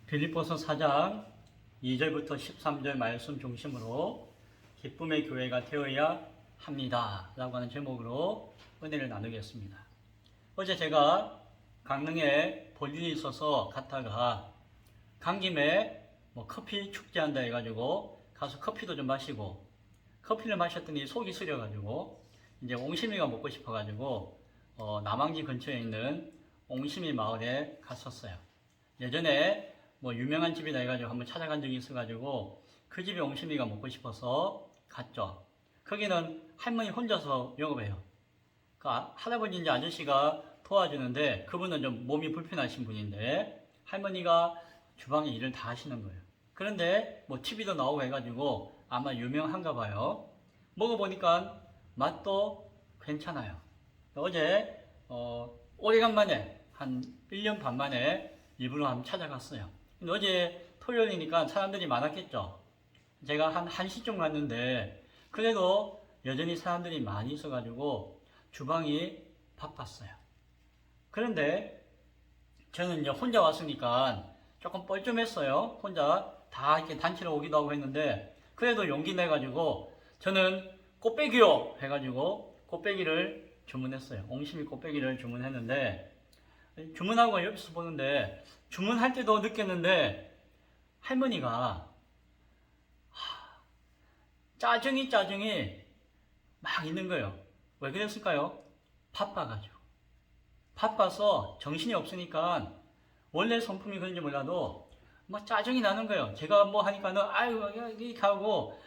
빌립보서 4장 2절부터 13절 말씀 중심으로 기쁨의 교회가 되어야 합니다 라고 하는 제목으로 은혜를 나누겠습니다. 어제 제가 강릉에 볼 일이 있어서 갔다가 간 김에 커피 축제한다 해가지고 가서 커피도 좀 마시고, 커피를 마셨더니 속이 쓰려가지고 이제 옹심이가 먹고 싶어가지고 남항지 근처에 있는 옹심이 마을에 갔었어요. 예전에 유명한 집이다 해가지고 한번 찾아간 적이 있어가지고 그 집에 옹심이가 먹고 싶어서 갔죠. 거기는 할머니 혼자서 영업해요. 그 할아버지인지 아저씨가 도와주는데 그분은 좀 몸이 불편하신 분인데 할머니가 주방에 일을 다 하시는 거예요. 그런데 TV도 나오고 해가지고 아마 유명한가 봐요. 먹어보니까 맛도 괜찮아요. 어제 오래간만에 한 1년 반 만에 일부러 한번 찾아갔어요. 근데 어제 토요일이니까 사람들이 많았겠죠. 제가 한 1시쯤 갔는데 그래도 여전히 사람들이 많이 있어가지고 주방이 바빴어요. 그런데 저는 이제 혼자 왔으니까 조금 뻘쭘했어요. 혼자 다 이렇게 단체로 오기도 하고 했는데 그래도 용기 내가지고 저는 꽃배기요 해가지고 꽃배기를 주문했어요. 옹심이 꽃배기를 주문했는데 주문하고 옆에서 보는데 주문할 때도 느꼈는데 할머니가 짜증이 막 있는 거예요. 왜 그랬을까요? 바빠가지고. 바빠서 정신이 없으니까 원래 성품이 그런지 몰라도 짜증이 나는 거예요. 제가 하니까는 아유 이렇게 하고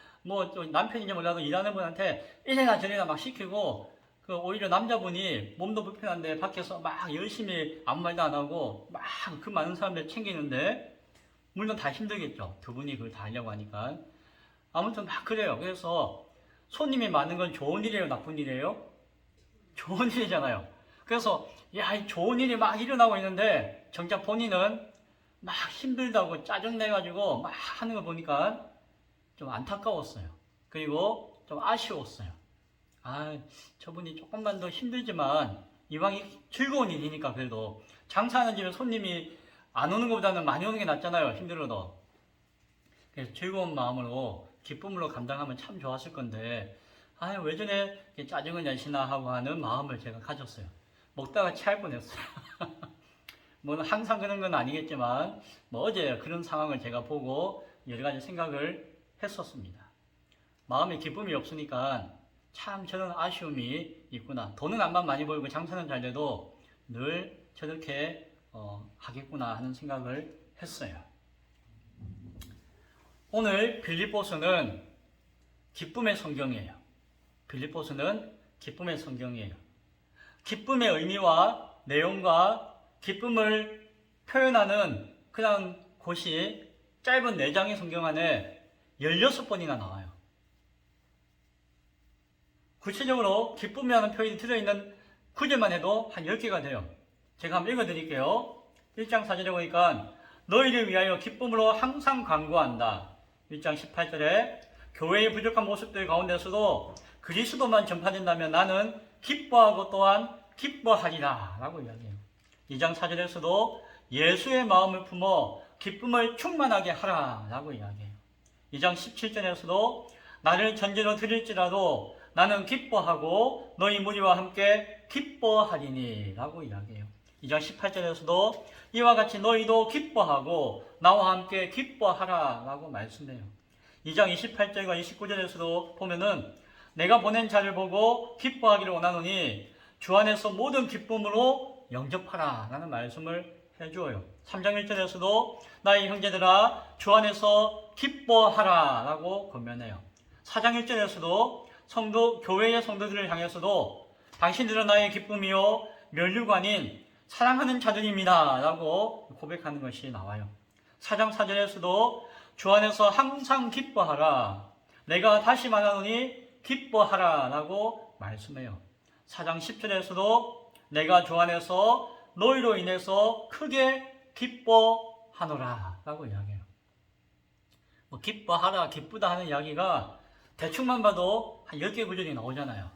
또 남편인지 몰라도 일하는 분한테 이래나 저래나 막 시키고 오히려 남자분이 몸도 불편한데 밖에서 막 열심히 아무 말도 안 하고 막 그 많은 사람들 챙기는데 물론 다 힘들겠죠. 두 분이 그걸 다 하려고 하니까. 아무튼 막 그래요. 그래서 손님이 많은 건 좋은 일이에요, 나쁜 일이에요? 좋은 일이잖아요. 그래서 야, 좋은 일이 막 일어나고 있는데 정작 본인은 막 힘들다고 짜증내가지고 막 하는 걸 보니까 좀 안타까웠어요. 그리고 좀 아쉬웠어요. 저분이 조금만 더 힘들지만 이왕이 즐거운 일이니까 그래도 장사하는 집에 손님이 안 오는 것보다는 많이 오는 게 낫잖아요. 힘들어도. 그래서 즐거운 마음으로 기쁨으로 감당하면 참 좋았을 건데 왜 전에 짜증을 내시나 하고 하는 마음을 제가 가졌어요. 먹다가 체할 뻔했어요. 항상 그런 건 아니겠지만 어제 그런 상황을 제가 보고 여러 가지 생각을 했었습니다. 마음에 기쁨이 없으니까 참 저런 아쉬움이 있구나. 돈은 안만 많이 벌고 장사는 잘 돼도 늘 저렇게 하겠구나 하는 생각을 했어요. 오늘 빌립보서는 기쁨의 성경이에요. 빌립보서는 기쁨의 성경이에요. 기쁨의 의미와 내용과 기쁨을 표현하는 그런 곳이 짧은 4장의 성경 안에 16번이나 나와요. 구체적으로 기쁨이라는 표현이 들어있는 구절만 해도 한 10개가 돼요. 제가 한번 읽어드릴게요. 1장 4절에 보니까 너희를 위하여 기쁨으로 항상 간구한다. 1장 18절에 교회의 부족한 모습들 가운데서도 그리스도만 전파된다면 나는 기뻐하고 또한 기뻐하리라 라고 이야기해요. 2장 4절에서도 예수의 마음을 품어 기쁨을 충만하게 하라 라고 이야기해요. 2장 17절에서도 나를 전제로 드릴지라도 나는 기뻐하고 너희 무리와 함께 기뻐하리니 라고 이야기해요. 2장 18절에서도 이와 같이 너희도 기뻐하고 나와 함께 기뻐하라 라고 말씀해요. 2장 28절과 29절에서도 보면은 내가 보낸 자를 보고 기뻐하기를 원하노니 주 안에서 모든 기쁨으로 영접하라 라는 말씀을 해주어요. 3장 1절에서도 나의 형제들아 주 안에서 기뻐하라 라고 권면해요. 4장 1절에서도 교회의 성도들을 향해서도 당신들은 나의 기쁨이요 면류관인 사랑하는 자들입니다 라고 고백하는 것이 나와요. 4장 4절에서도 주 안에서 항상 기뻐하라 내가 다시 말하노니 기뻐하라 라고 말씀해요. 4장 10절에서도 내가 주 안에서 너희로 인해서 크게 기뻐하노라 라고 이야기해요. 기뻐하라 기쁘다 하는 이야기가 대충만 봐도 한 10개 구절이 나오잖아요.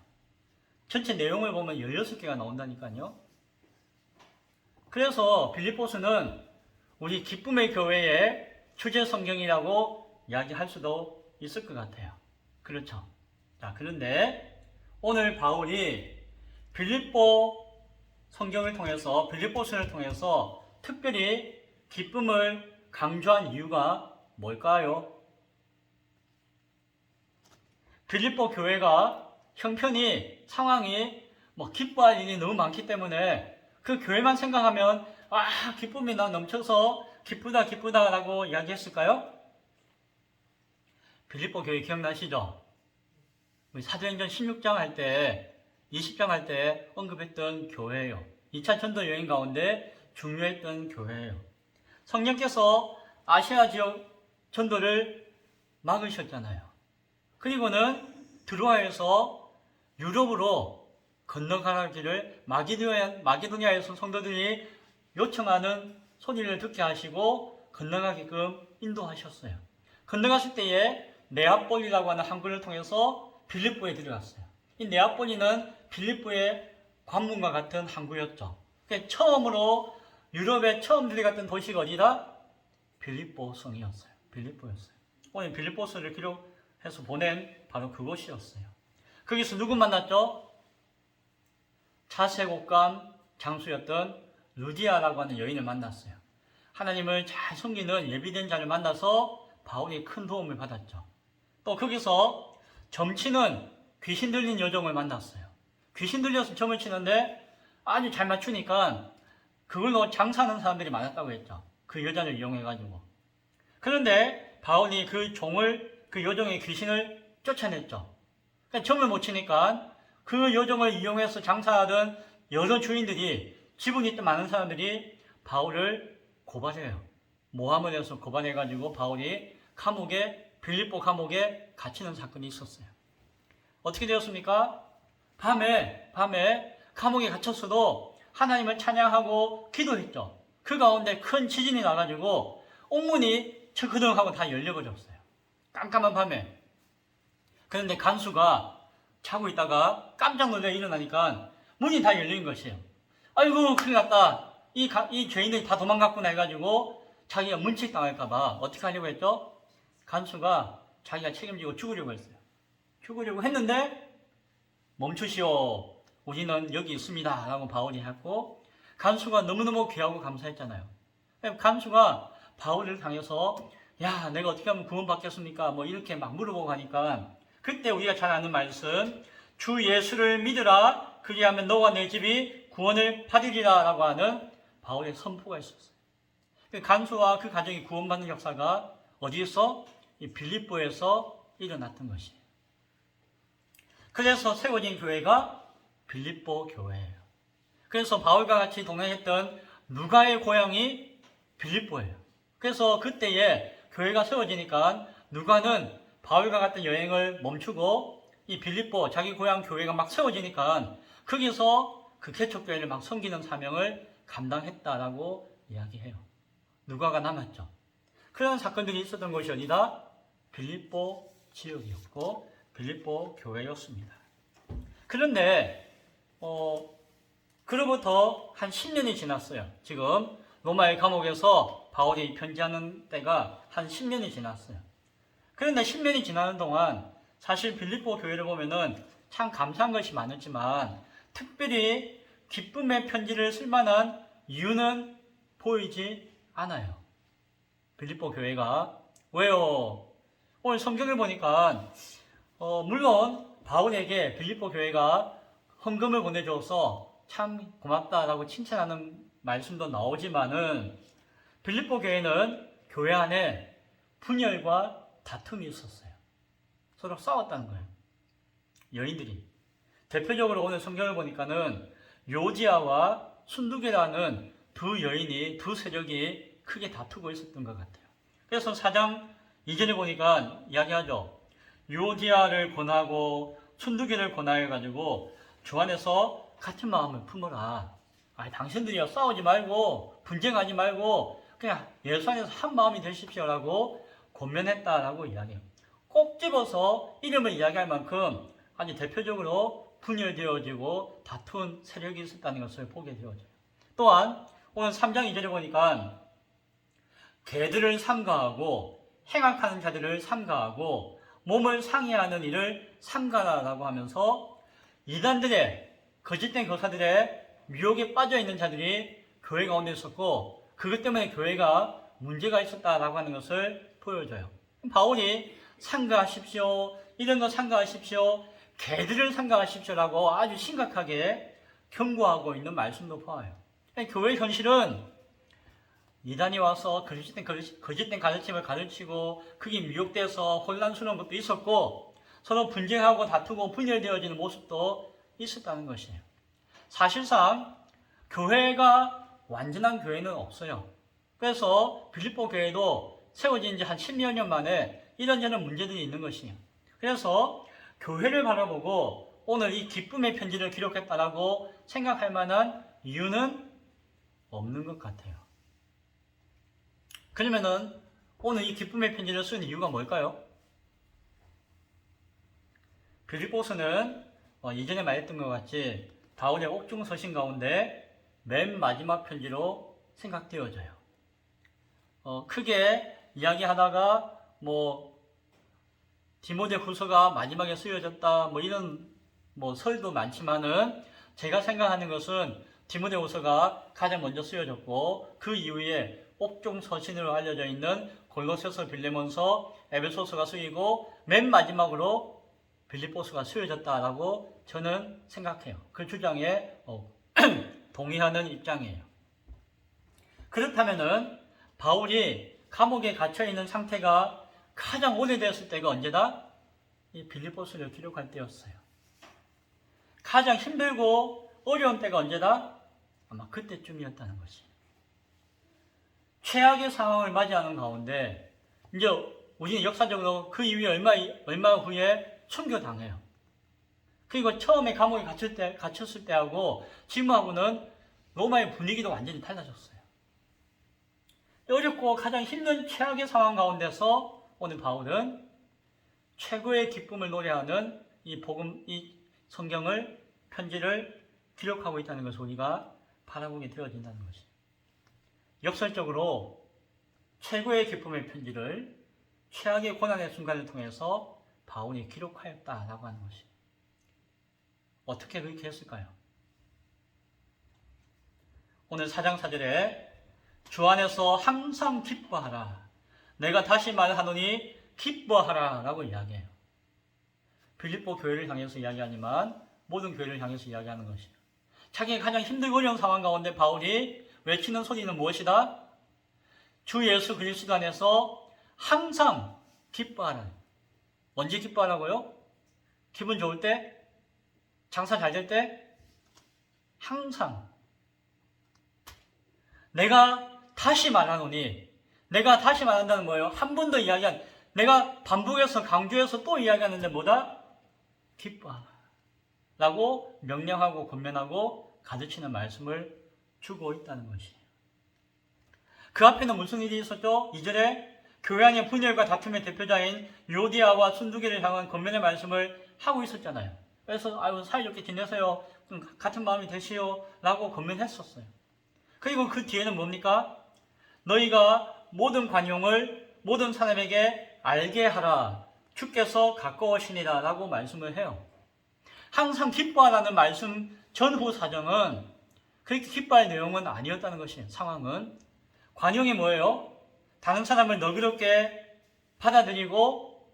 전체 내용을 보면 16개가 나온다니까요. 그래서 빌립보서는 우리 기쁨의 교회의 주제 성경이라고 이야기할 수도 있을 것 같아요. 그렇죠. 자, 그런데 오늘 바울이 빌립보 성경을 통해서, 빌립보서를 통해서 특별히 기쁨을 강조한 이유가 뭘까요? 빌립보 교회가 형편이, 상황이 기뻐할 일이 너무 많기 때문에 그 교회만 생각하면 기쁨이 나 넘쳐서 기쁘다 기쁘다 라고 이야기했을까요? 빌립보 교회 기억나시죠? 우리 사도행전 16장 할 때, 20장 할 때 언급했던 교회예요. 2차 전도 여행 가운데 중요했던 교회예요. 성령께서 아시아 지역 전도를 막으셨잖아요. 그리고는 드로아에서 유럽으로 건너가기를 마게도니아에서 성도들이 요청하는 소리를 듣게 하시고 건너가게끔 인도하셨어요. 건너갔을 때에 네아폴리라고 하는 항구를 통해서 빌립보에 들어갔어요. 이 네아폴리는 빌립보의 관문과 같은 항구였죠. 처음으로 유럽에 처음 들어갔던 도시가 어디다? 빌립보성이었어요. 빌립보였어요. 오늘 빌립보서를 기록해서 보낸 바로 그곳이었어요. 거기서 누구 만났죠? 차세곡감 장수였던 루디아라고 하는 여인을 만났어요. 하나님을 잘 섬기는 예비된 자를 만나서 바울이 큰 도움을 받았죠. 또 거기서 점치는 귀신 들린 여종을 만났어요. 귀신 들려서 점을 치는데 아주 잘 맞추니까 그걸로 장사하는 사람들이 많았다고 했죠. 그 여자를 이용해가지고. 그런데 바울이 그 여종의 귀신을 쫓아냈죠. 그러니까 점을 못 치니까 그 여종을 이용해서 장사하던 여러 주인들이, 지분이 많은 사람들이 바울을 고발해요. 모함을 해서 고발해가지고 바울이 빌립보 감옥에 갇히는 사건이 있었어요. 어떻게 되었습니까? 밤에 감옥에 갇혔어도 하나님을 찬양하고 기도했죠. 그 가운데 큰 지진이 나가지고 옥문이 철그덩하고 다 열려버렸어요. 깜깜한 밤에. 그런데 간수가 자고 있다가 깜짝 놀라 일어나니까 문이 다 열린 것이에요. 아이고 큰일 났다. 이 죄인들이 다 도망갔구나 해가지고 자기가 문책당할까봐 어떻게 하려고 했죠? 간수가 자기가 책임지고 죽으려고 했어요. 죽으려고 했는데 멈추시오. 우리는 여기 있습니다. 라고 바울이 했고, 간수가 너무너무 귀하고 감사했잖아요. 간수가 바울을 당해서 야, 내가 어떻게 하면 구원받겠습니까? 이렇게 막 물어보고 하니까 그때 우리가 잘 아는 말씀, 주 예수를 믿으라. 그리하면 너와 내 집이 구원을 받으리라 라고 하는 바울의 선포가 있었어요. 간수와 그 가정이 구원받는 역사가 어디에서? 이 빌립보에서 일어났던 것이에요. 그래서 세워진 교회가 빌립보 교회예요. 그래서 바울과 같이 동행했던 누가의 고향이 빌립보예요. 그래서 그때에 교회가 세워지니까 누가는 바울과 같은 여행을 멈추고 이 빌립보 자기 고향 교회가 막 세워지니까 거기서 그 개척교회를 막 섬기는 사명을 감당했다라고 이야기해요. 누가가 남았죠. 그런 사건들이 있었던 곳이 어디다? 빌립보 지역이었고 빌립보 교회였습니다. 그런데 그로부터 한 10년이 지났어요. 지금 로마의 감옥에서 바울이 편지하는 때가 한 10년이 지났어요. 그런데 10년이 지나는 동안 사실 빌립보 교회를 보면은 참 감사한 것이 많았지만 특별히 기쁨의 편지를 쓸 만한 이유는 보이지 않아요. 빌립보 교회가. 왜요? 오늘 성경을 보니까 물론 바울에게 빌립보 교회가 헌금을 보내줘서 참 고맙다라고 칭찬하는 말씀도 나오지만은 빌립보 교회는 교회 안에 분열과 다툼이 있었어요. 서로 싸웠다는 거예요. 여인들이. 대표적으로 오늘 성경을 보니까는 요디아와 순두계라는 두 세력이 크게 다투고 있었던 것 같아요. 그래서 4장 2절에 보니까 이야기하죠. 요디아를 권하고 순두계를 권하여가지고 주 안에서 같은 마음을 품어라. 당신들이요 싸우지 말고 분쟁하지 말고 그냥 예수 안에서 한 마음이 되십시오라고 권면했다라고 이야기해요. 꼭 집어서 이름을 이야기할 만큼 아주 대표적으로 분열되어지고 다툰 세력이 있었다는 것을 보게 되어져요. 또한 오늘 3장 2절에 보니까 개들을 삼가하고 행악하는 자들을 삼가하고 몸을 상해하는 일을 삼가라라고 하면서 이단들의 거짓된 교사들의 유혹에 빠져 있는 자들이 교회 가운데 있었고 그것 때문에 교회가 문제가 있었다라고 하는 것을 보여줘요. 바울이 삼가하십시오, 이런 거 삼가하십시오, 개들을 삼가하십시오라고 아주 심각하게 경고하고 있는 말씀도 보아요. 교회 현실은 이단이 와서 거짓된 가르침을 가르치고 그게 미혹돼서 혼란스러운 것도 있었고 서로 분쟁하고 다투고 분열되어지는 모습도 있었다는 것이에요. 사실상 교회가 완전한 교회는 없어요. 그래서 빌립보 교회도 세워진 지 한 10여 년 만에 이런저런 문제들이 있는 것이에요. 그래서 교회를 바라보고 오늘 이 기쁨의 편지를 기록했다라고 생각할 만한 이유는 없는 것 같아요. 그러면은 오늘 이 기쁨의 편지를 쓴 이유가 뭘까요? 빌립보서는 이전에 말했던 것 같이 바울의 옥중 서신 가운데 맨 마지막 편지로 생각되어져요. 크게 이야기하다가 디모데 후서가 마지막에 쓰여졌다 이런 설도 많지만은 제가 생각하는 것은 디모데 후서가 가장 먼저 쓰여졌고 그 이후에 옥중 서신으로 알려져 있는 골로새서, 빌레몬서, 에베소서가 쓰이고 맨 마지막으로 빌립보서가 쓰여졌다라고 저는 생각해요. 그 주장에 동의하는 입장이에요. 그렇다면은 바울이 감옥에 갇혀 있는 상태가 가장 오래됐을 때가 언제다? 이 빌립보서를 기록할 때였어요. 가장 힘들고 어려운 때가 언제다? 아마 그때쯤이었다는 것이. 최악의 상황을 맞이하는 가운데 이제 우리는 역사적으로 그 이후에 얼마 후에 순교당해요. 그리고 처음에 감옥에 갇혔을 때하고 지금하고는 로마의 분위기도 완전히 달라졌어요. 어렵고 가장 힘든 최악의 상황 가운데서 오늘 바울은 최고의 기쁨을 노래하는 이 성경을 편지를 기록하고 있다는 것을 우리가 바라보게 되어진다는 것이에요. 역설적으로 최고의 기쁨의 편지를 최악의 고난의 순간을 통해서 바울이 기록하였다라고 하는 것이에요. 어떻게 그렇게 했을까요? 오늘 4장 4절에 주 안에서 항상 기뻐하라. 내가 다시 말하노니 기뻐하라 라고 이야기해요. 빌립보 교회를 향해서 이야기하지만 모든 교회를 향해서 이야기하는 것이에요. 자기가 가장 힘들고 어려운 상황 가운데 바울이 외치는 소리는 무엇이다? 주 예수 그리스도 안에서 항상 기뻐하라. 언제 기뻐하라고요? 기분 좋을 때? 장사 잘 될 때? 항상. 내가 다시 말하노니, 내가 다시 말한다는 뭐예요? 한 번 더 내가 반복해서 강조해서 또 이야기하는데 뭐다? 기뻐하라 라고 명령하고 권면하고 가르치는 말씀을 주고 있다는 것이에요. 그 앞에는 무슨 일이 있었죠? 2절에 교회 안의 분열과 다툼의 대표자인 요디아와 순두개를 향한 권면의 말씀을 하고 있었잖아요. 그래서 사이좋게 지내세요. 같은 마음이 되시오 라고 권면했었어요. 그리고 그 뒤에는 뭡니까? 너희가 모든 관용을 모든 사람에게 알게 하라. 주께서 가까우시니라 라고 말씀을 해요. 항상 기뻐하라는 말씀 전후 사정은 그렇게 기뻐할 내용은 아니었다는 것이에요. 상황은. 관용이 뭐예요? 다른 사람을 너그럽게 받아들이고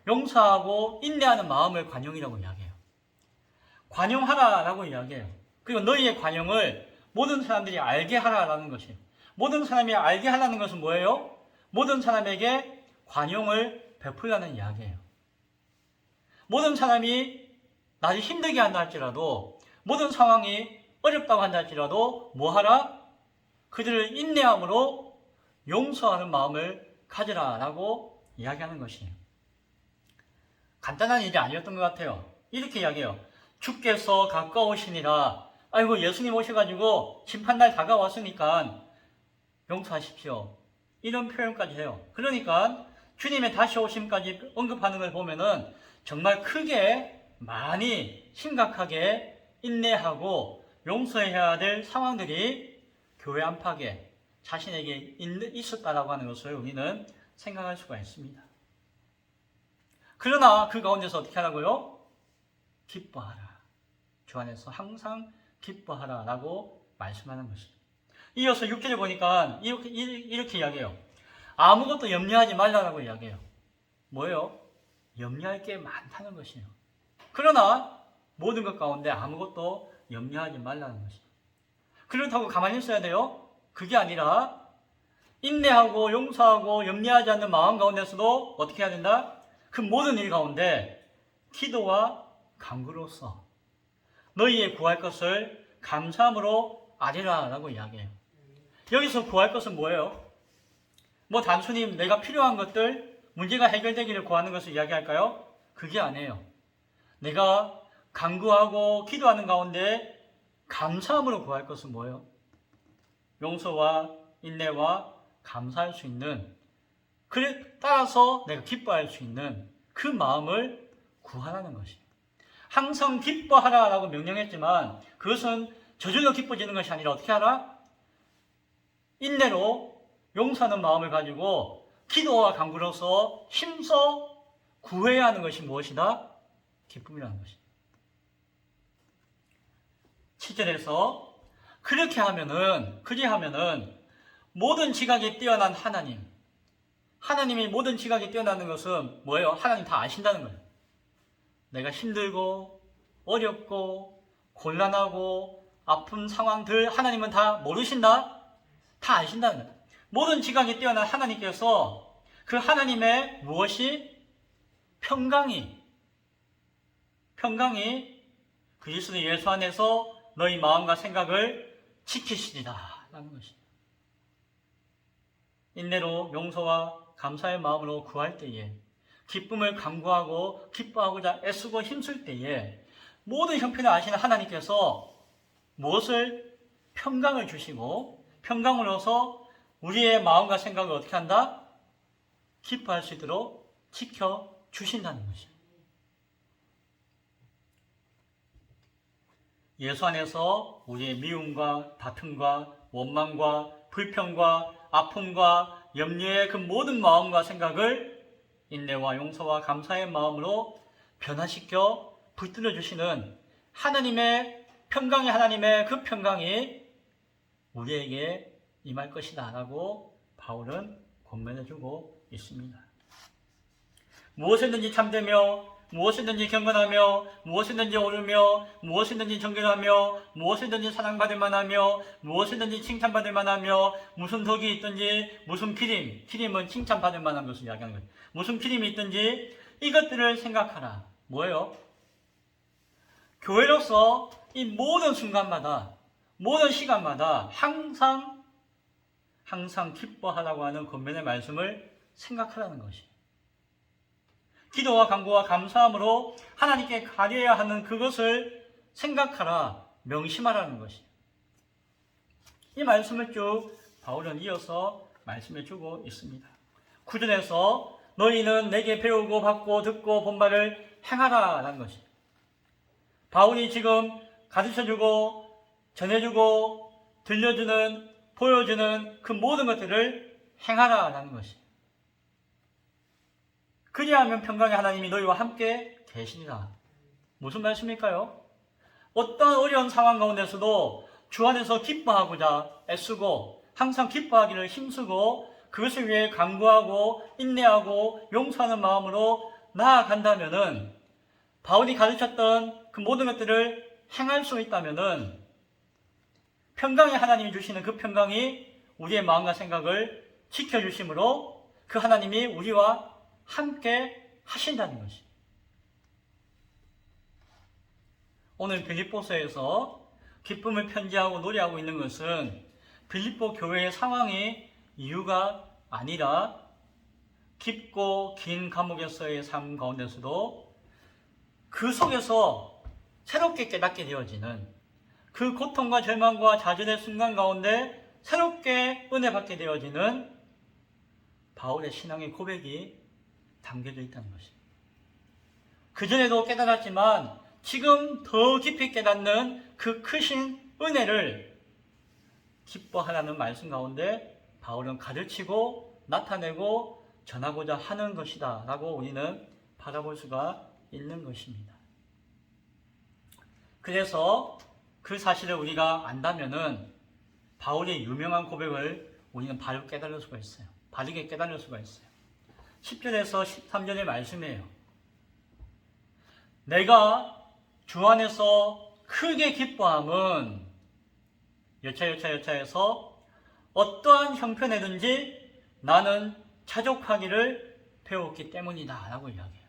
용서하고 인내하는 마음을 관용이라고 이야기해요. 관용하라라고 이야기해요. 그리고 너희의 관용을 모든 사람들이 알게 하라라는 것이에요. 모든 사람이 알게 하라는 것은 뭐예요? 모든 사람에게 관용을 베풀라는 이야기예요. 모든 사람이 나를 힘들게 한다 할지라도 모든 상황이 어렵다고 한다 할지라도 뭐하라? 그들을 인내함으로 용서하는 마음을 가지라라고 이야기하는 것이에요. 간단한 일이 아니었던 것 같아요. 이렇게 이야기해요. 주께서 가까우시니라. 아이고 예수님 오셔가지고 심판날 다가왔으니까 용서하십시오. 이런 표현까지 해요. 그러니까 주님의 다시 오심까지 언급하는 걸 보면은 정말 크게 많이 심각하게 인내하고 용서해야 될 상황들이 교회 안팎에 자신에게 있었다라고 하는 것을 우리는 생각할 수가 있습니다. 그러나 그 가운데서 어떻게 하라고요? 기뻐하라. 주 안에서 항상 기뻐하라 라고 말씀하는 것입니다. 이어서 6절에 보니까 이렇게 이야기해요. 아무것도 염려하지 말라라고 이야기해요. 뭐예요? 염려할 게 많다는 것이에요. 그러나 모든 것 가운데 아무것도 염려하지 말라는 것입니다. 그렇다고 가만히 있어야 돼요? 그게 아니라 인내하고 용서하고 염려하지 않는 마음 가운데서도 어떻게 해야 된다? 그 모든 일 가운데 기도와 간구로서 너희의 구할 것을 감사함으로 아뢰라 라고 이야기해요. 여기서 구할 것은 뭐예요? 뭐 단순히 내가 필요한 것들, 문제가 해결되기를 구하는 것을 이야기할까요? 그게 아니에요. 내가 간구하고 기도하는 가운데 감사함으로 구할 것은 뭐예요? 용서와 인내와 감사할 수 있는, 그에 따라서 내가 기뻐할 수 있는 그 마음을 구하라는 것이에요. 항상 기뻐하라라고 명령했지만 그것은 저절로 기뻐지는 것이 아니라 어떻게 하라? 인내로 용서하는 마음을 가지고 기도와 간구로서 힘써 구해야 하는 것이 무엇이다? 기쁨이라는 것이다. 7절에서 그리하면은 모든 지각이 뛰어난 하나님이 모든 지각이 뛰어나는 것은 뭐예요? 하나님 다 아신다는 거예요. 내가 힘들고 어렵고 곤란하고 아픈 상황들 하나님은 다 모르신다? 다 아신다는 거예요. 모든 지각이 뛰어난 하나님께서 그 하나님의 무엇이? 평강이 그리스도 예수 안에서 너희 마음과 생각을 지키시리라 라는 것입니다. 인내로 용서와 감사의 마음으로 구할 때에, 기쁨을 간구하고 기뻐하고자 애쓰고 힘쓸 때에 모든 형편을 아시는 하나님께서 무엇을? 평강을 주시고 평강으로서 우리의 마음과 생각을 어떻게 한다? 기뻐할 수 있도록 지켜주신다는 것이에요. 예수 안에서 우리의 미움과 다툼과 원망과 불평과 아픔과 염려의 그 모든 마음과 생각을 인내와 용서와 감사의 마음으로 변화시켜 붙들어 주시는 하나님의 그 평강이 우리에게 임할 것이다 라고 바울은 권면해 주고 있습니다. 무엇이든지 참되며 무엇이든지 경건하며 무엇이든지 옳으며 무엇이든지 정결하며 무엇이든지 사랑받을 만하며 무엇이든지 칭찬받을 만하며 무슨 덕이 있든지 무슨 기림은 칭찬받을 만한 것을 이야기하는 거예요. 무슨 기림이 있든지 이것들을 생각하라. 뭐예요? 교회로서 이 모든 순간마다 모든 시간마다 항상 기뻐하라고 하는 권면의 말씀을 생각하라는 것이에요. 기도와 간구와 감사함으로 하나님께 가려야 하는 그것을 생각하라, 명심하라는 것이에요. 이 말씀을 쭉 바울은 이어서 말씀해 주고 있습니다. 9절에서 너희는 내게 배우고 받고 듣고 본 바를 행하라 라는 것이에요. 바울이 지금 가르쳐주고 전해주고 들려주는 보여주는 그 모든 것들을 행하라 라는 것이에요. 그리하면 평강의 하나님이 너희와 함께 계시니라. 무슨 말씀일까요? 어떤 어려운 상황 가운데서도 주 안에서 기뻐하고자 애쓰고 항상 기뻐하기를 힘쓰고 그것을 위해 간구하고 인내하고 용서하는 마음으로 나아간다면은 바울이 가르쳤던 그 모든 것들을 행할 수 있다면은 평강의 하나님이 주시는 그 평강이 우리의 마음과 생각을 지켜주심으로 그 하나님이 우리와 함께 하신다는 것이. 오늘 빌립보서에서 기쁨을 편지하고 노래하고 있는 것은 빌립보 교회의 상황이 이유가 아니라 깊고 긴 감옥에서의 삶 가운데서도 그 속에서 새롭게 깨닫게 되어지는 그 고통과 절망과 좌절의 순간 가운데 새롭게 은혜 받게 되어지는 바울의 신앙의 고백이 담겨져 있다는 것입니다. 그전에도 깨달았지만 지금 더 깊이 깨닫는 그 크신 은혜를 기뻐하라는 말씀 가운데 바울은 가르치고 나타내고 전하고자 하는 것이다 라고 우리는 바라볼 수가 있는 것입니다. 그래서 그 사실을 우리가 안다면은 바울의 유명한 고백을 우리는 바로 깨달을 수가 있어요. 바르게 깨달을 수가 있어요. 10절에서 13절의 말씀이에요. 내가 주 안에서 크게 기뻐함은 여차여차해서 어떠한 형편이든지 나는 자족하기를 배웠기 때문이다 라고 이야기해요.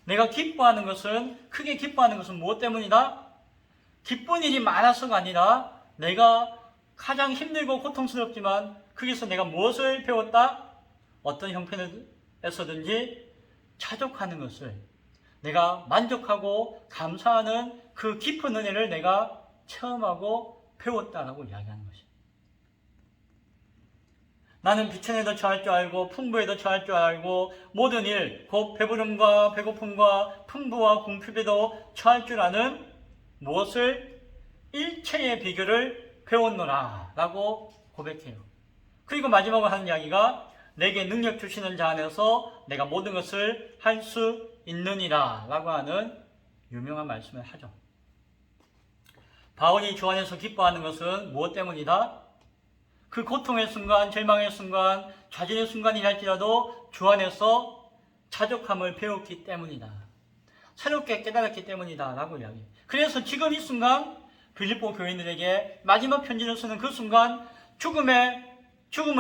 내가 기뻐하는 것은, 크게 기뻐하는 것은 무엇 때문이다? 기쁜 일이 많아서가 아니라 내가 가장 힘들고 고통스럽지만 거기서 내가 무엇을 배웠다? 어떤 형편에서든지 자족하는 것을, 내가 만족하고 감사하는 그 깊은 은혜를 내가 체험하고 배웠다라고 이야기하는 것입니다. 나는 비천에도 처할 줄 알고 풍부에도 처할 줄 알고 모든 일, 곧 배부름과 배고픔과 풍부와 궁핍에도 처할 줄 아는 무엇을? 일체의 비결을 배웠노라 라고 고백해요. 그리고 마지막으로 하는 이야기가 내게 능력 주시는 자 안에서 내가 모든 것을 할 수 있느니라 라고 하는 유명한 말씀을 하죠. 바울이 주 안에서 기뻐하는 것은 무엇 때문이다? 그 고통의 순간, 절망의 순간, 좌절의 순간이 할지라도 주 안에서 자족함을 배웠기 때문이다. 새롭게 깨달았기 때문이다 라고 이야기해요. 그래서 지금 이 순간 빌립보 교인들에게 마지막 편지를 쓰는 그 순간, 죽음을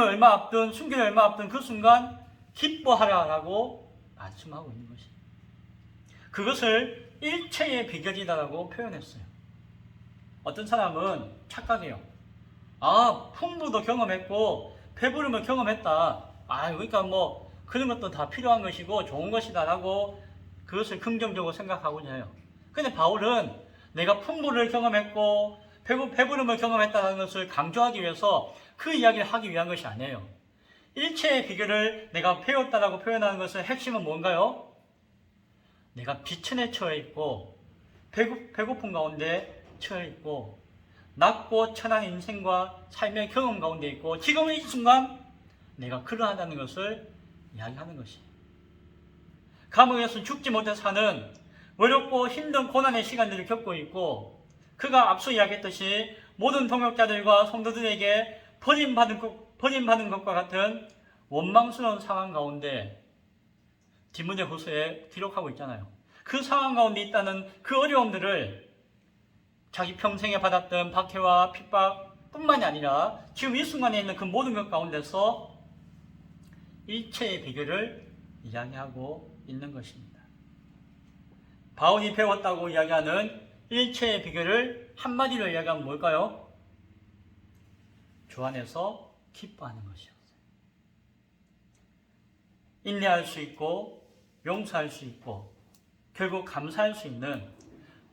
얼마 앞둔, 순교를 얼마 앞둔 그 순간 기뻐하라 라고 말씀하고 있는 것입니다. 그것을 일체의 비결이다라고 표현했어요. 어떤 사람은 착각해요. 풍부도 경험했고 배부름을 경험했다. 그러니까 뭐 그런 것도 다 필요한 것이고 좋은 것이다 라고 그것을 긍정적으로 생각하고자 해요. 근데 바울은 내가 풍부를 경험했고 배부름을 경험했다는 것을 강조하기 위해서 그 이야기를 하기 위한 것이 아니에요. 일체의 비결을 내가 배웠다라고 표현하는 것의 핵심은 뭔가요? 내가 비천에 처해 있고 배고픔 가운데 처해 있고 낮고 천한 인생과 삶의 경험 가운데 있고 지금 이 순간 내가 그러하다는 것을 이야기하는 것이에요. 감옥에서 죽지 못해 사는 어렵고 힘든 고난의 시간들을 겪고 있고 그가 앞서 이야기했듯이 모든 동역자들과 성도들에게 버림받은 것과 같은 원망스러운 상황 가운데 디모데후서에 기록하고 있잖아요. 그 상황 가운데 있다는 그 어려움들을 자기 평생에 받았던 박해와 핍박뿐만이 아니라 지금 이 순간에 있는 그 모든 것 가운데서 일체의 비결을 이야기하고 있는 것입니다. 바울이 배웠다고 이야기하는 일체의 비결을 한마디로 이야기하면 뭘까요? 주 안에서 기뻐하는 것이었어요. 인내할 수 있고 용서할 수 있고 결국 감사할 수 있는,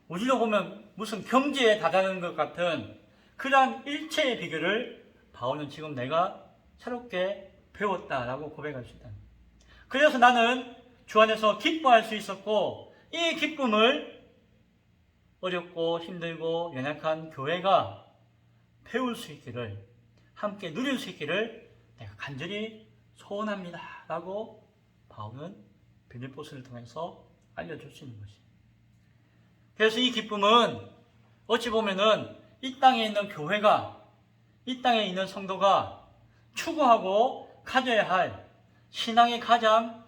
우리로 보면 무슨 경지에 다다르는 것 같은 그러한 일체의 비결을 바울은 지금 내가 새롭게 배웠다라고 고백할 수 있다. 그래서 나는 주 안에서 기뻐할 수 있었고 이 기쁨을 어렵고 힘들고 연약한 교회가 배울 수 있기를, 함께 누릴 수 있기를 내가 간절히 소원합니다 라고 바울은 빌립보서를 통해서 알려줄 수 있는 것이에요. 그래서 이 기쁨은 어찌 보면은 이 땅에 있는 교회가, 이 땅에 있는 성도가 추구하고 가져야 할 신앙의 가장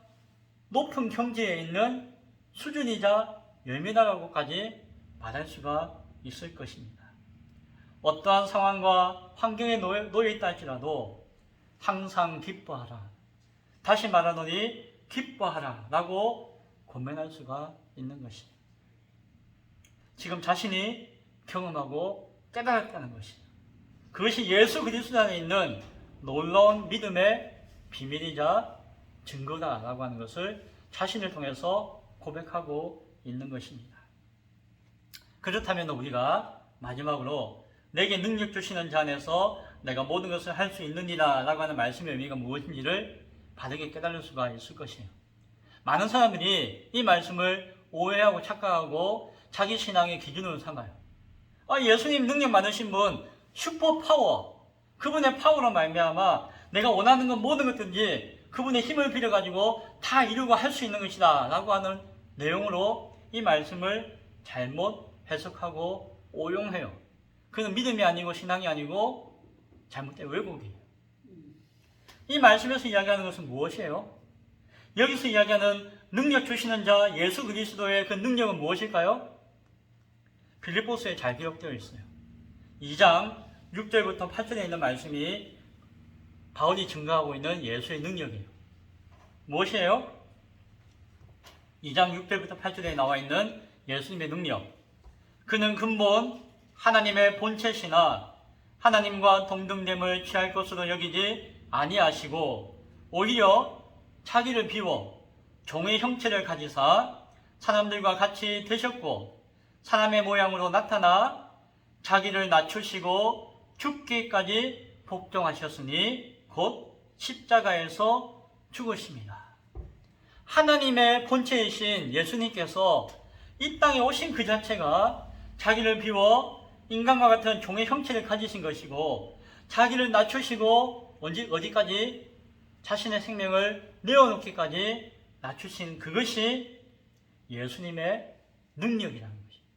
높은 경지에 있는 수준이자 열매다라고까지 말할 수가 있을 것입니다. 어떠한 상황과 환경에 놓여 있다 할지라도 항상 기뻐하라. 다시 말하노니 기뻐하라 라고 권면할 수가 있는 것입니다. 지금 자신이 경험하고 깨달았다는 것이죠. 그것이 예수 그리스도 안에 있는 놀라운 믿음의 비밀이자 증거다라고 하는 것을 자신을 통해서 고백하고 있는 것입니다. 그렇다면 우리가 마지막으로 내게 능력 주시는 자 안에서 내가 모든 것을 할 수 있느니라 라고 하는 말씀의 의미가 무엇인지를 바르게 깨달을 수가 있을 것이에요. 많은 사람들이 이 말씀을 오해하고 착각하고 자기 신앙의 기준으로 삼아요. 예수님 능력 많으신 분, 슈퍼파워, 그분의 파워로 말미암아 내가 원하는 건 모든 것든지 그분의 힘을 빌어가지고 다 이루고 할 수 있는 것이다 라고 하는 내용으로 이 말씀을 잘못 해석하고 오용해요. 그는 믿음이 아니고 신앙이 아니고 잘못된 왜곡이에요. 이 말씀에서 이야기하는 것은 무엇이에요? 여기서 이야기하는 능력 주시는 자 예수 그리스도의 그 능력은 무엇일까요? 빌립보서에 잘 기록되어 있어요. 2장 6절부터 8절에 있는 말씀이 바울이 증거하고 있는 예수의 능력이에요. 무엇이에요? 2장 6절부터 8절에 나와 있는 예수님의 능력. 그는 근본 하나님의 본체시나 하나님과 동등됨을 취할 것으로 여기지 아니하시고 오히려 자기를 비워 종의 형체를 가지사 사람들과 같이 되셨고 사람의 모양으로 나타나 자기를 낮추시고 죽기까지 복종하셨으니 곧 십자가에서 죽으십니다. 하나님의 본체이신 예수님께서 이 땅에 오신 그 자체가 자기를 비워 인간과 같은 종의 형체를 가지신 것이고 자기를 낮추시고 어디까지 자신의 생명을 내어놓기까지 낮추신 그것이 예수님의 능력이라는 것입니다.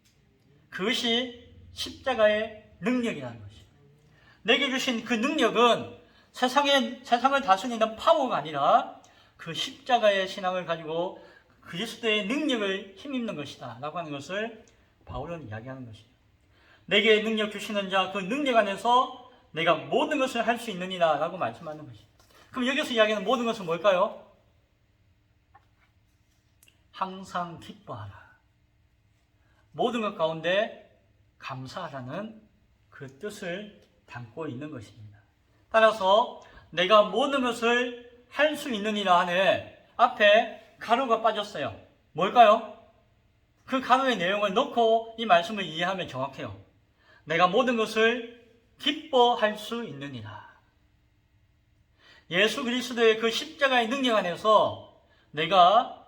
그것이 십자가의 능력이라는 것입니다. 내게 주신 그 능력은 세상을 다스리는 파워가 아니라 그 십자가의 신앙을 가지고 그리스도의 능력을 힘입는 것이다 라고 하는 것을 바울은 이야기하는 것이죠. 내게 능력 주시는 자 그 능력 안에서 내가 모든 것을 할 수 있느니라 라고 말씀하는 것이죠. 그럼 여기서 이야기하는 모든 것은 뭘까요? 항상 기뻐하라. 모든 것 가운데 감사하라는 그 뜻을 담고 있는 것입니다. 따라서 내가 모든 것을 할 수 있느니라 안에 앞에 가로가 빠졌어요. 뭘까요? 그 가로의 내용을 넣고 이 말씀을 이해하면 정확해요. 내가 모든 것을 기뻐할 수 있느니라. 예수 그리스도의 그 십자가의 능력 안에서 내가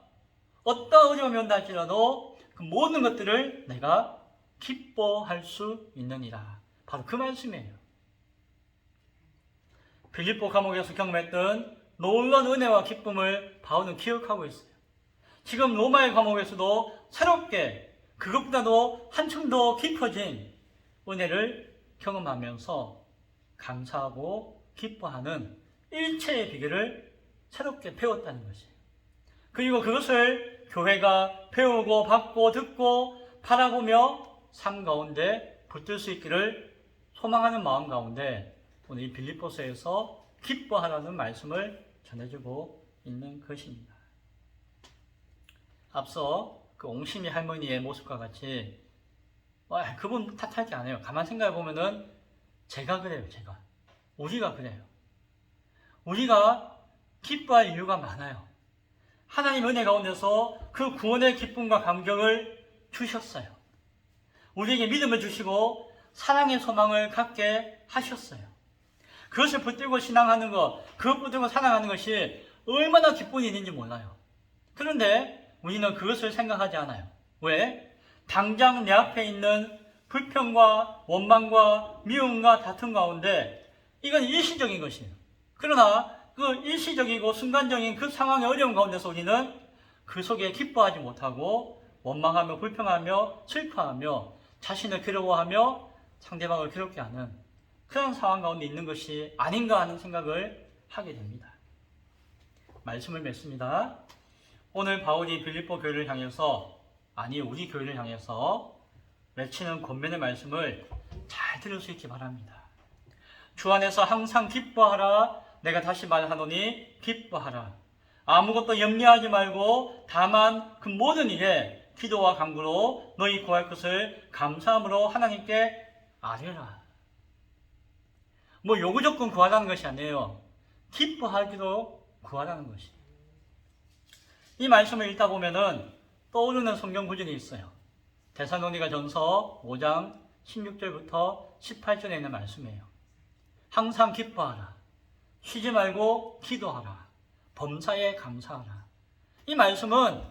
어떠한 어려움이 온다 할지라도 그 모든 것들을 내가 기뻐할 수 있느니라. 바로 그 말씀이에요. 빌립보 감옥에서 경험했던 놀라운 은혜와 기쁨을 바울은 기억하고 있어요. 지금 로마의 감옥에서도 새롭게 그것보다도 한층 더 깊어진 은혜를 경험하면서 감사하고 기뻐하는 일체의 비결을 새롭게 배웠다는 것이에요. 그리고 그것을 교회가 배우고 받고 듣고 바라보며 삶 가운데 붙들 수 있기를 소망하는 마음 가운데 오늘 이 빌립보서에서 기뻐하라는 말씀을 전해주고 있는 것입니다. 앞서 그 옹심이 할머니의 모습과 같이 그분 탓할 게 아니에요. 가만 생각해 보면은 제가 그래요. 우리가 그래요. 우리가 기뻐할 이유가 많아요. 하나님 은혜 가운데서 그 구원의 기쁨과 감격을 주셨어요. 우리에게 믿음을 주시고 사랑의 소망을 갖게 하셨어요. 그것을 붙들고 신앙하는 것, 그것 붙들고 사랑하는 것이 얼마나 기쁜 일인지 몰라요. 그런데 우리는 그것을 생각하지 않아요. 왜? 당장 내 앞에 있는 불평과 원망과 미움과 다툼 가운데 이건 일시적인 것이에요. 그러나 그 일시적이고 순간적인 그 상황의 어려움 가운데서 우리는 그 속에 기뻐하지 못하고 원망하며 불평하며 슬퍼하며 자신을 괴로워하며 상대방을 괴롭게 하는 그런 상황 가운데 있는 것이 아닌가 하는 생각을 하게 됩니다. 말씀을 맺습니다. 오늘 바울이 빌립보 교회를 향해서 우리 교회를 향해서 외치는 권면의 말씀을 잘 들을 수 있기 바랍니다. 주 안에서 항상 기뻐하라. 내가 다시 말하노니 기뻐하라. 아무것도 염려하지 말고 다만 그 모든 일에 기도와 간구로 너희 구할 것을 감사함으로 하나님께 아뢰라. 요구 조건 구하라는 것이 아니에요. 기뻐하기로 구하라는 것이. 이 말씀을 읽다 보면은 떠오르는 성경 구절이 있어요. 데살로니가 전서 5장 16절부터 18절에 있는 말씀이에요. 항상 기뻐하라. 쉬지 말고 기도하라. 범사에 감사하라. 이 말씀은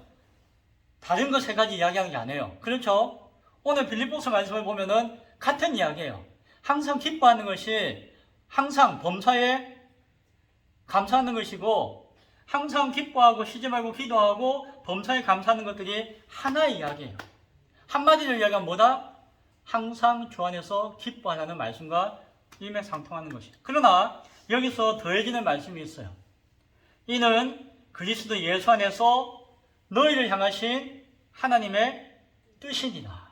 다른 것 세 가지 이야기하는 게 아니에요. 그렇죠? 오늘 빌립보서 말씀을 보면은 같은 이야기예요. 항상 기뻐하는 것이 항상 범사에 감사하는 것이고 항상 기뻐하고 쉬지 말고 기도하고 범사에 감사하는 것들이 하나의 이야기예요. 한마디로 이야기하면 뭐다? 항상 주 안에서 기뻐하라는 말씀과 일맥상통하는 것이에요. 그러나 여기서 더해지는 말씀이 있어요. 이는 그리스도 예수 안에서 너희를 향하신 하나님의 뜻이니라.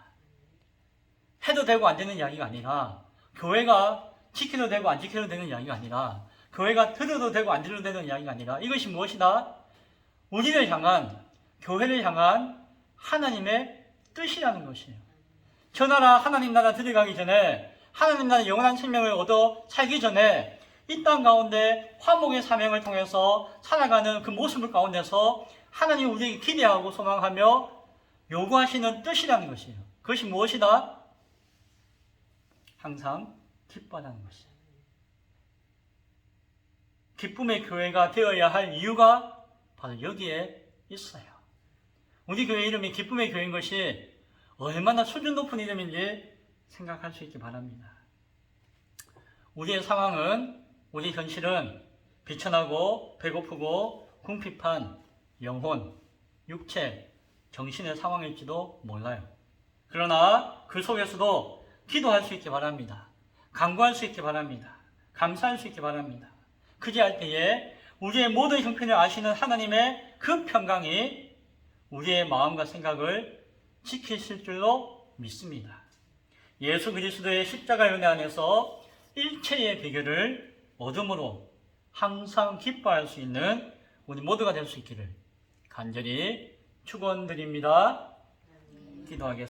해도 되고 안 되는 이야기가 아니라, 교회가 지켜도 되고 안 지켜도 되는 이야기가 아니라, 교회가 들어도 되고 안 들어도 되는 이야기가 아니라, 이것이 무엇이다? 우리를 향한, 교회를 향한 하나님의 뜻이라는 것이에요. 저 나라, 하나님 나라 들어가기 전에, 하나님 나라 영원한 생명을 얻어 살기 전에 이 땅 가운데 화목의 사명을 통해서 살아가는 그 모습을 가운데서 하나님 우리에게 기대하고 소망하며 요구하시는 뜻이라는 것이에요. 그것이 무엇이다? 항상 기뻐하는 것이에요. 기쁨의 교회가 되어야 할 이유가 바로 여기에 있어요. 우리 교회 이름이 기쁨의 교회인 것이 얼마나 수준 높은 이름인지 생각할 수 있기 바랍니다. 우리의 상황은, 우리 현실은 비천하고 배고프고 궁핍한 영혼, 육체, 정신의 상황일지도 몰라요. 그러나 그 속에서도 기도할 수 있기 바랍니다. 간구할 수 있기 바랍니다. 감사할 수 있기 바랍니다. 그지할 때에 우리의 모든 형편을 아시는 하나님의 그 평강이 우리의 마음과 생각을 지키실 줄로 믿습니다. 예수 그리스도의 십자가 은혜 안에서 일체의 비결을 얻음으로 항상 기뻐할 수 있는 우리 모두가 될 수 있기를 간절히 축원드립니다. 기도하겠습니다.